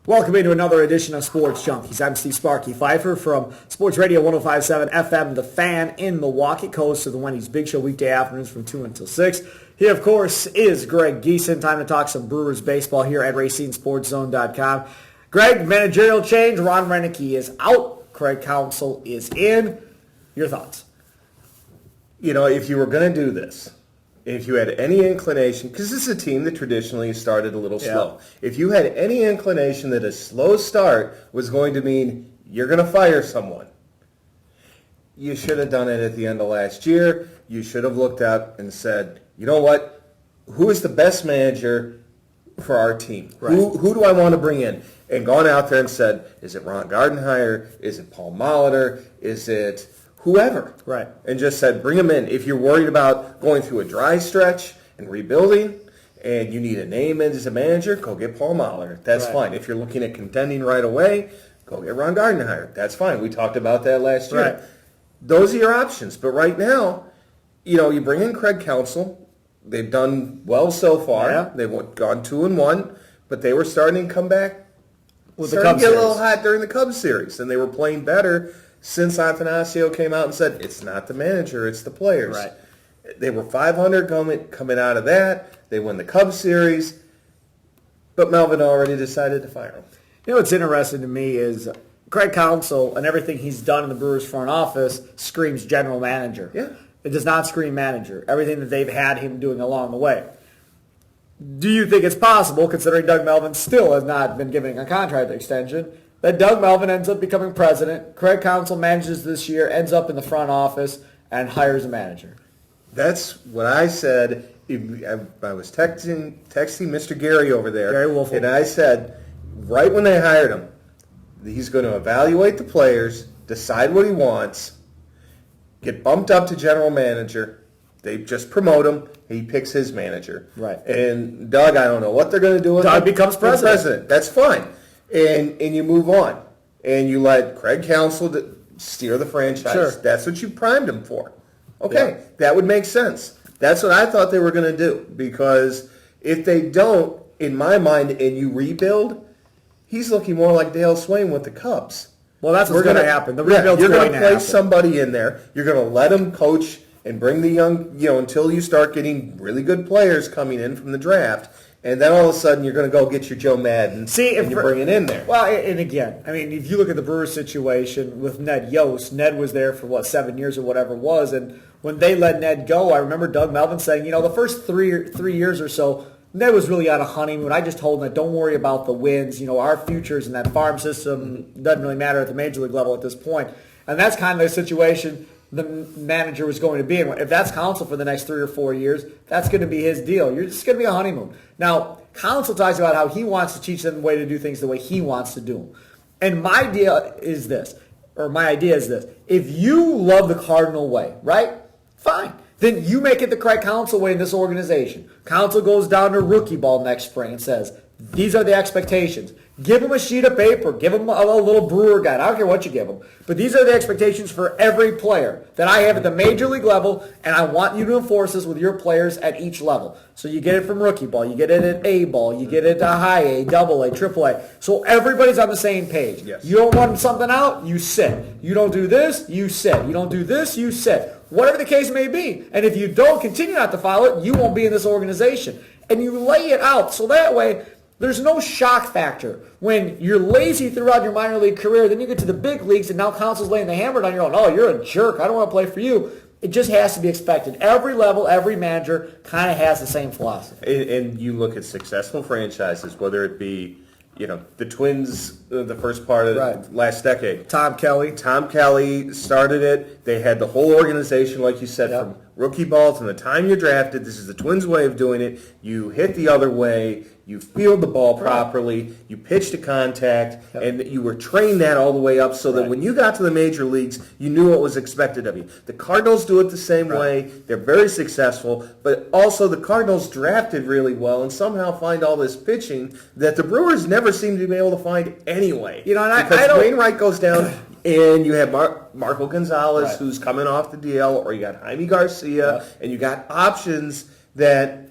Welcome into another edition of Sports Junkies. I'm Steve Sparky Fifer from Sports Radio 105.7 FM, The Fan in Milwaukee, coast of the Wendy's Big Show, weekday afternoons from 2 until 6. He, of course, is Greg Giesen. Time to talk some Brewers baseball here at RacineSportsZone.com. Greg, managerial change. Ron Renneke is out. Craig Counsell is in. Your thoughts? You know, if you were going to do this, if you had any inclination, because this is a team that traditionally started a little slow. If you had any inclination that a slow start was going to mean you're going to fire someone, you should have done it at the end of last year. You should have looked up and said, you know what, who is the best manager for our team? Right. Who do I want to bring in? And gone out there and said, is it Ron Gardenhire? Is it Paul Molitor? Is it whoever? Right. And just said, bring them in. If you're worried about going through a dry stretch and rebuilding and you need a name as a manager, go get Paul Molitor. That's fine. If you're looking at contending right away, go get Ron Gardenhire. That's fine. We talked about that last year. Right. Those are your options. But right now, you know, you bring in Craig Counsell. They've done well so far. Yeah. They've gone 2-1, but they were starting to come back. With starting the Cubs to get series. a little hot during the Cubs series, and they were playing better since Attanasio came out and said, it's not the manager, it's the players. Right. They were 500 coming out of that. They won the Cubs series, but Melvin already decided to fire him. You know what's interesting to me is Craig Counsell and everything he's done in the Brewers front office screams general manager. Yeah. It does not scream manager, everything that they've had him doing along the way. Do you think it's possible, considering Doug Melvin still has not been given a contract extension, that Doug Melvin ends up becoming president, Craig Counsell manages this year, ends up in the front office, and hires a manager? That's what I said. I was texting Mr. Gary over there, Gary Wolf, and I said, right when they hired him, he's going to evaluate the players, decide what he wants, get bumped up to general manager. They just promote him. He picks his manager. Right. And Doug, I don't know what they're going to do with Doug him. becomes president. That's fine. And you move on. And you let Craig Counsell steer the franchise. Sure. That's what you primed him for. Okay, That would make sense. That's what I thought they were going to do. Because if they don't, in my mind, and you rebuild, he's looking more like Dale Swain with the Cubs. Well, that's what's going to happen. The rebuild's you're going to to place happen. somebody in there. You're going to let him coach and bring the young, until you start getting really good players coming in from the draft. And then all of a sudden you're going to go get your Joe Madden and you're bringing in there. Well, and again, I mean, if you look at the Brewers situation with Ned Yost, Ned was there for, 7 years or whatever it was. And when they let Ned go, I remember Doug Melvin saying, the first three years or so, Ned was really on a honeymoon. I just told him that don't worry about the wins. Our futures in that farm system doesn't really matter at the major league level at this point. And that's kind of the situation the manager was going to be in. If that's Counsell for the next 3 or 4 years, that's going to be his deal. You're just going to be a honeymoon. Now, Counsell talks about how he wants to teach them the way to do things the way he wants to do them. And my idea is this. If you love the Cardinal way, right? Fine. Then you make it the Craig Counsell way in this organization. Counsell goes down to rookie ball next spring and says, these are the expectations. Give them a sheet of paper. Give them a little Brewer guide. I don't care what you give them. But these are the expectations for every player that I have at the major league level, and I want you to enforce this with your players at each level. So you get it from rookie ball. You get it at A ball. You get it at high A, double A, triple A. So everybody's on the same page. Yes. You don't want something out, you sit. You don't do this, you sit. You don't do this, you sit. Whatever the case may be. And if you don't continue not to follow it, you won't be in this organization. And you lay it out so that way there's no shock factor. When you're lazy throughout your minor league career, then you get to the big leagues and now Counsell's laying the hammer down. You're going, oh, you're a jerk. I don't want to play for you. It just has to be expected. Every level, every manager kind of has the same philosophy. And you look at successful franchises, whether it be, the Twins, the first part of last decade. Tom Kelly started it. They had the whole organization, like you said, from rookie ball from the time you're drafted. This is the Twins' way of doing it. You hit the other way. You field the ball properly. You pitch to contact. And you were trained that all the way up so that when you got to the major leagues, you knew what was expected of you. The Cardinals do it the same way. They're very successful. But also the Cardinals drafted really well and somehow find all this pitching that the Brewers never seem to be able to find anyway. Because Wainwright goes down and you have Marco Gonzalez who's coming off the DL, or you got Jaime Garcia, and you got options that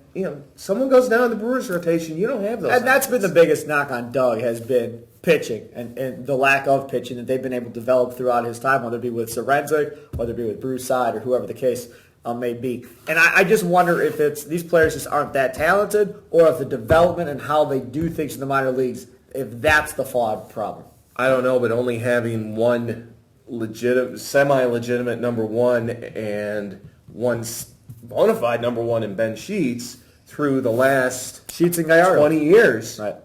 someone goes down in the Brewers rotation, you don't have those. And that's been the biggest knock on Doug has been pitching and the lack of pitching that they've been able to develop throughout his time, whether it be with Sorensic, whether it be with Bruce Side, or whoever the case may be. And I just wonder if it's these players just aren't that talented, or if the development and how they do things in the minor leagues, if that's the flawed problem. I don't know, but only having one semi-legitimate number one and one bona fide number one in Ben Sheets through the last Sheets and Gallardo. 20 years, Right.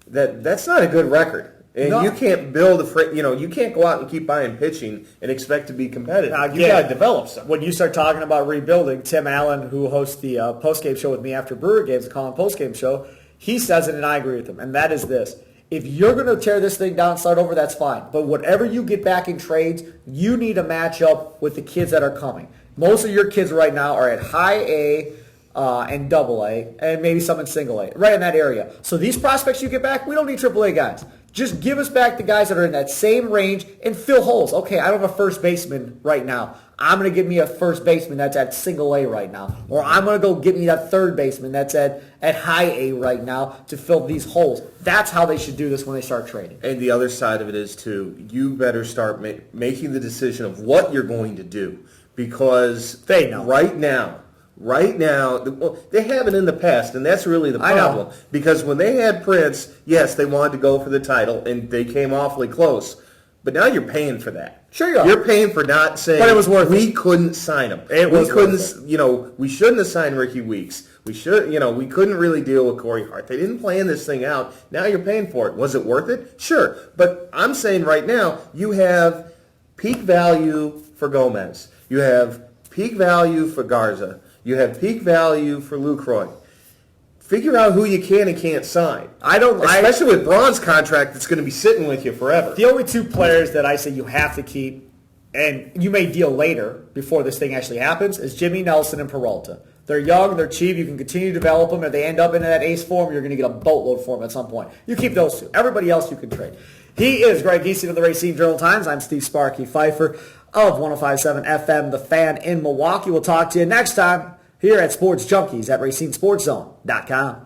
that's not a good record. And No. you can't build you can't go out and keep buying pitching and expect to be competitive. Now, You got to develop something. When you start talking about rebuilding, Tim Allen, who hosts the post-game show with me after Brewer games, the Colin post-game show, he says it, and I agree with him, and that is this. If you're going to tear this thing down and start over, that's fine. But whatever you get back in trades, you need to match up with the kids that are coming. Most of your kids right now are at high A and double A, and maybe some in single A, right in that area. So these prospects you get back, we don't need triple A guys. Just give us back the guys that are in that same range and fill holes. Okay, I don't have a first baseman right now. I'm going to give me a first baseman that's at single A right now. Or I'm going to go get me that third baseman that's at high A right now to fill these holes. That's how they should do this when they start trading. And the other side of it is, too, you better start making the decision of what you're going to do. Because they know. Right now, they haven't in the past, and that's really the problem. Because when they had Prince, yes, they wanted to go for the title, and they came awfully close. But now you're paying for that. Sure you are. You're paying for not saying, but it was worth we couldn't sign him. We shouldn't have signed Ricky Weeks. We couldn't really deal with Corey Hart. They didn't plan this thing out. Now you're paying for it. Was it worth it? Sure. But I'm saying right now, you have peak value for Gomez. You have peak value for Garza. You have peak value for Lucroy. Figure out who you can and can't sign. Especially with Braun's contract that's going to be sitting with you forever. The only two players that I say you have to keep, and you may deal later before this thing actually happens, is Jimmy Nelson and Peralta. They're young, they're cheap, you can continue to develop them. If they end up in that ace form, you're going to get a boatload for them at some point. You keep those two. Everybody else you can trade. He is Greg Giesen of the Racine Journal-Times. I'm Steve Sparky Fifer of 105.7 FM, The Fan in Milwaukee. We'll talk to you next time here at Sports Junkies at RacineSportsZone.com.